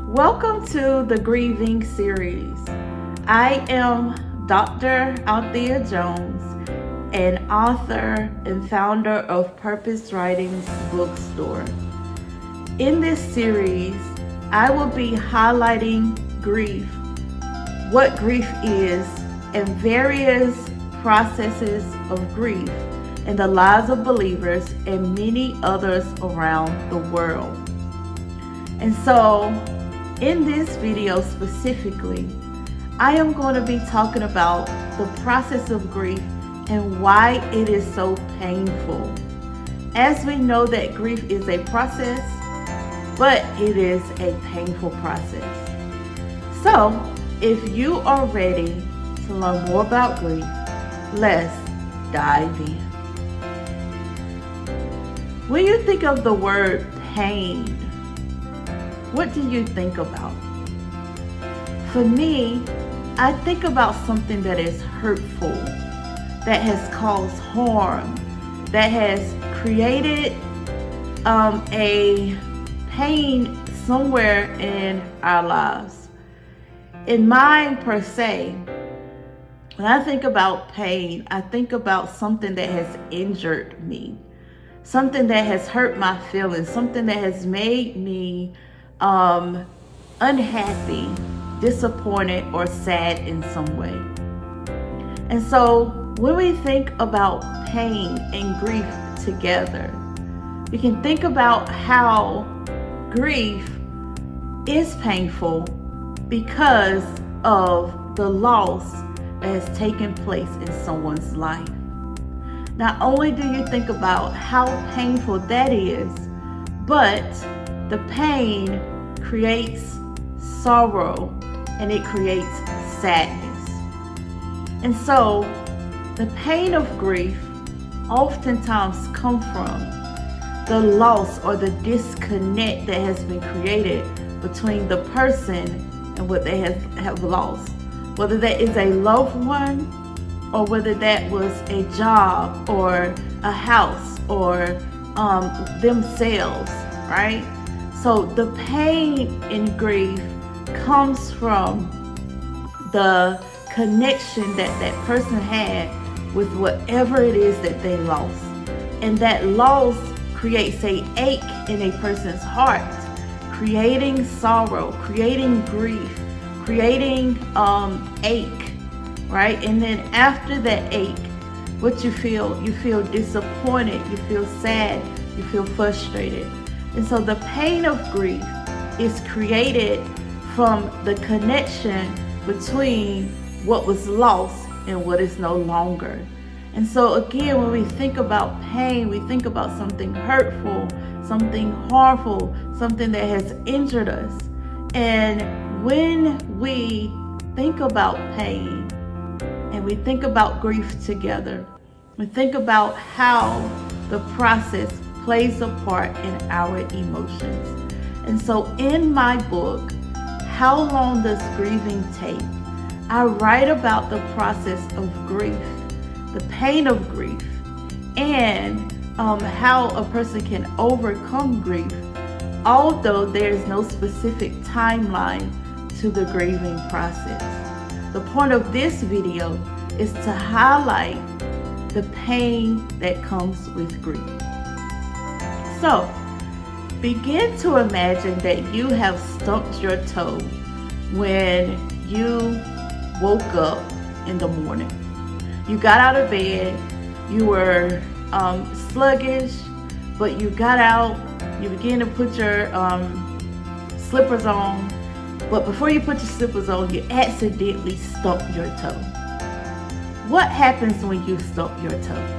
Welcome to the Grieving series. I am Dr. Althea Jones, an author and founder of Purpose Writings Bookstore. In this series, I will be highlighting grief, what grief is, and various processes of grief in the lives of believers and many others around the world. And so, in this video specifically, I am going to be talking about the process of grief and why it is so painful. As we know that grief is a process, but it is a painful process. So, if you are ready to learn more about grief, let's dive in. When you think of the word pain, what do you think about? For me, I think about something that is hurtful, that has caused harm, that has created a pain somewhere in our lives. In mine per se, when I think about pain, I think about something that has injured me, something that has hurt my feelings, something that has made me unhappy, disappointed, or sad in some way. And so when we think about pain and grief together, we can think about how grief is painful because of the loss that has taken place in someone's life. Not only do you think about how painful that is, but the pain creates sorrow and it creates sadness. And so the pain of grief oftentimes comes from the loss or the disconnect that has been created between the person and what they have lost. Whether that is a loved one, or whether that was a job or a house or themselves, right? So the pain in grief comes from the connection that person had with whatever it is that they lost. And that loss creates an ache in a person's heart, creating sorrow, creating grief, creating ache, right? And then after that ache, what you feel disappointed, you feel sad, you feel frustrated. And so the pain of grief is created from the connection between what was lost and what is no longer. And so again, when we think about pain, we think about something hurtful, something harmful, something that has injured us. And when we think about pain and we think about grief together, we think about how the process plays a part in our emotions. And so in my book, How Long Does Grieving Take? I write about the process of grief, the pain of grief, and how a person can overcome grief, although there is no specific timeline to the grieving process. The point of this video is to highlight the pain that comes with grief. So, begin to imagine that you have stumped your toe when you woke up in the morning. You got out of bed, you were sluggish, but you got out, you began to put your slippers on, but before you put your slippers on, you accidentally stumped your toe. What happens when you stump your toe?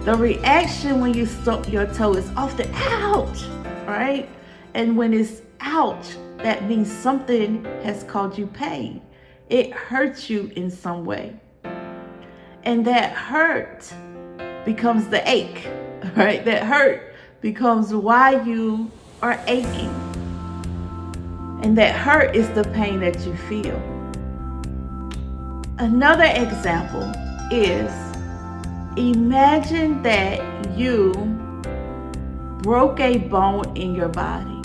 The reaction when you stump your toe is often ouch, right? And when it's ouch, that means something has caused you pain. It hurts you in some way. And that hurt becomes the ache, right? That hurt becomes why you are aching. And that hurt is the pain that you feel. Another example is, imagine that you broke a bone in your body.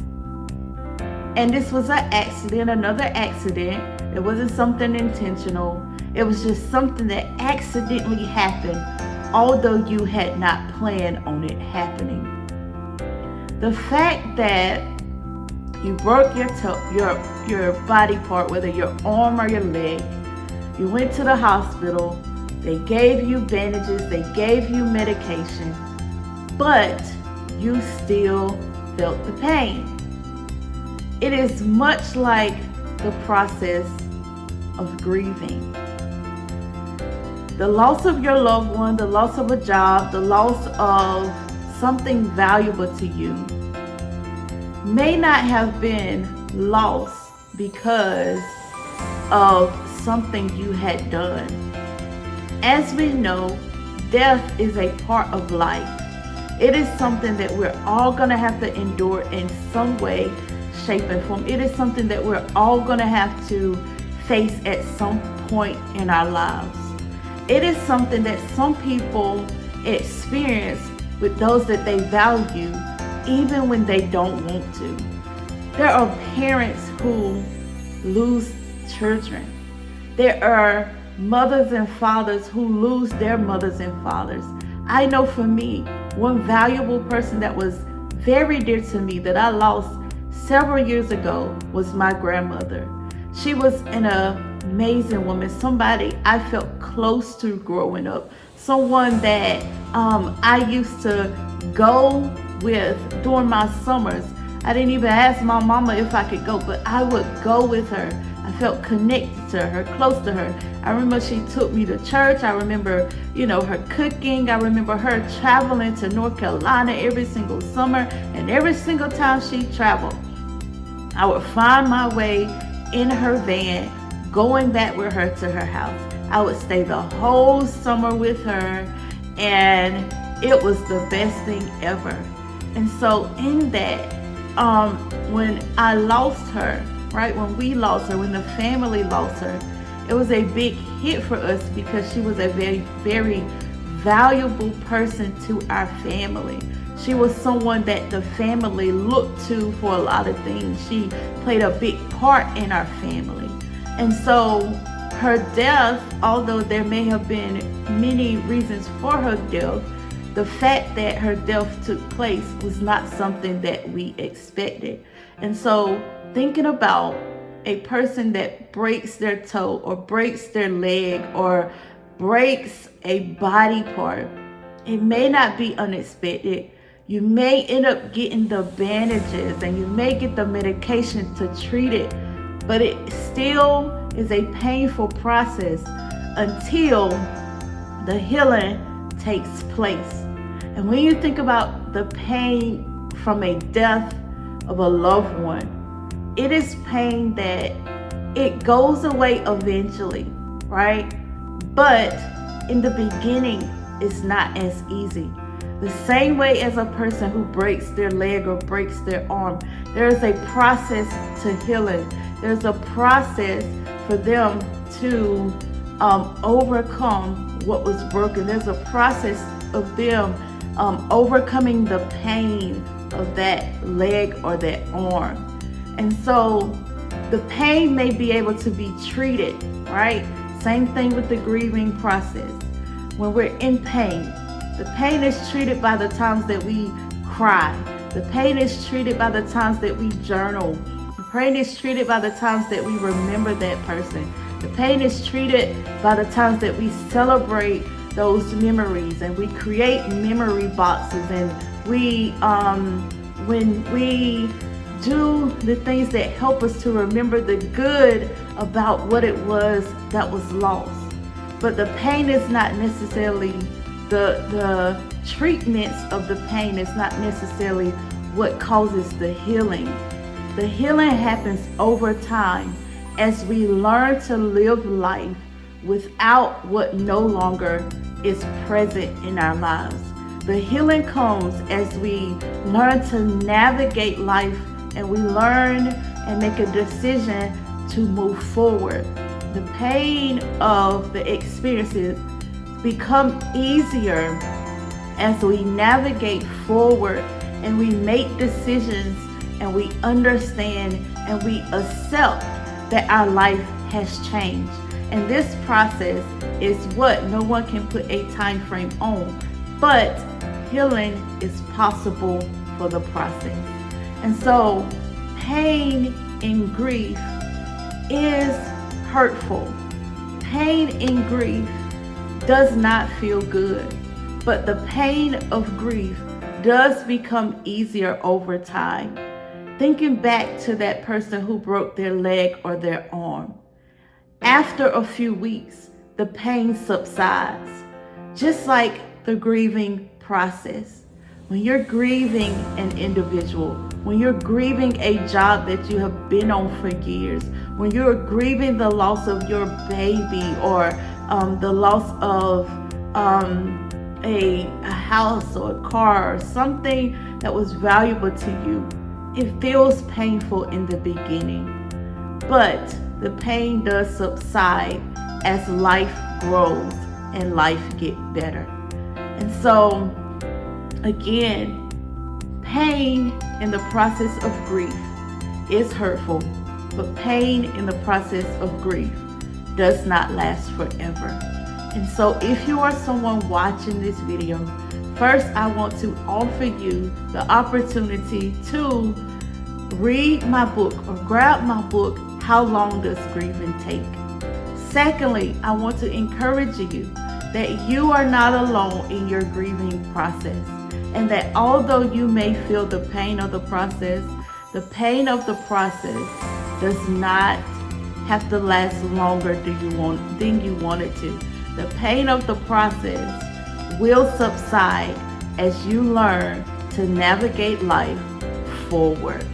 And this was an accident, another accident. It wasn't something intentional. It was just something that accidentally happened, although you had not planned on it happening. The fact that you broke your body part, whether your arm or your leg, you went to the hospital, they gave you bandages, they gave you medication, but you still felt the pain. It is much like the process of grieving. The loss of your loved one, the loss of a job, the loss of something valuable to you may not have been lost because of something you had done. As we know, death is a part of life. It is something that we're all going to have to endure in some way, shape, and form. It is something that we're all going to have to face at some point in our lives. It is something that some people experience with those that they value, even when they don't want to. There are parents who lose children. There are mothers and fathers who lose their mothers and fathers. I know for me, one valuable person that was very dear to me that I lost several years ago was my grandmother. She was an amazing woman, somebody I felt close to growing up, someone that I used to go with during my summers. I didn't even ask my mama if I could go, but I would go with her. I felt connected to her, close to her. I remember she took me to church. I remember, her cooking. I remember her traveling to North Carolina every single summer, and every single time she traveled, I would find my way in her van, going back with her to her house. I would stay the whole summer with her, and it was the best thing ever. And so in that, when I lost her, right, when we lost her, when the family lost her, it was a big hit for us because she was a very, very valuable person to our family. She was someone that the family looked to for a lot of things. She played a big part in our family. And so her death, although there may have been many reasons for her death, the fact that her death took place was not something that we expected. And so thinking about a person that breaks their toe or breaks their leg or breaks a body part, it may not be unexpected. You may end up getting the bandages and you may get the medication to treat it, but it still is a painful process until the healing takes place. And when you think about the pain from a death of a loved one, it is pain that it goes away eventually, right? But in the beginning, it's not as easy. The same way as a person who breaks their leg or breaks their arm, there is a process to healing. There's a process for them to overcome what was broken. There's a process of them overcoming the pain of that leg or that arm. And so the pain may be able to be treated, right? Same thing with the grieving process. When we're in pain, the pain is treated by the times that we cry. The pain is treated by the times that we journal. The pain is treated by the times that we remember that person. The pain is treated by the times that we celebrate those memories and we create memory boxes, and we when we do the things that help us to remember the good about what it was that was lost. But the pain is not necessarily the treatments of the pain is not necessarily what causes the healing. The healing happens over time as we learn to live life without what no longer is present in our lives. The healing comes as we learn to navigate life and we learn and make a decision to move forward. The pain of the experiences become easier as we navigate forward and we make decisions and we understand and we accept that our life has changed. And this process is what no one can put a time frame on, but healing is possible for the process. And so pain and grief is hurtful. Pain and grief does not feel good, but the pain of grief does become easier over time. Thinking back to that person who broke their leg or their arm. After a few weeks, the pain subsides, just like the grieving process. When you're grieving an individual, when you're grieving a job that you have been on for years, when you're grieving the loss of your baby or the loss of a house or a car or something that was valuable to you, it feels painful in the beginning, but the pain does subside as life grows and life gets better. And so, again, pain in the process of grief is hurtful, but pain in the process of grief does not last forever. And so if you are someone watching this video, first I want to offer you the opportunity to read my book or grab my book, How Long Does Grieving Take? Secondly, I want to encourage you that you are not alone in your grieving process, and that although you may feel the pain of the process does not have to last longer than you want it to. The pain of the process will subside as you learn to navigate life forward.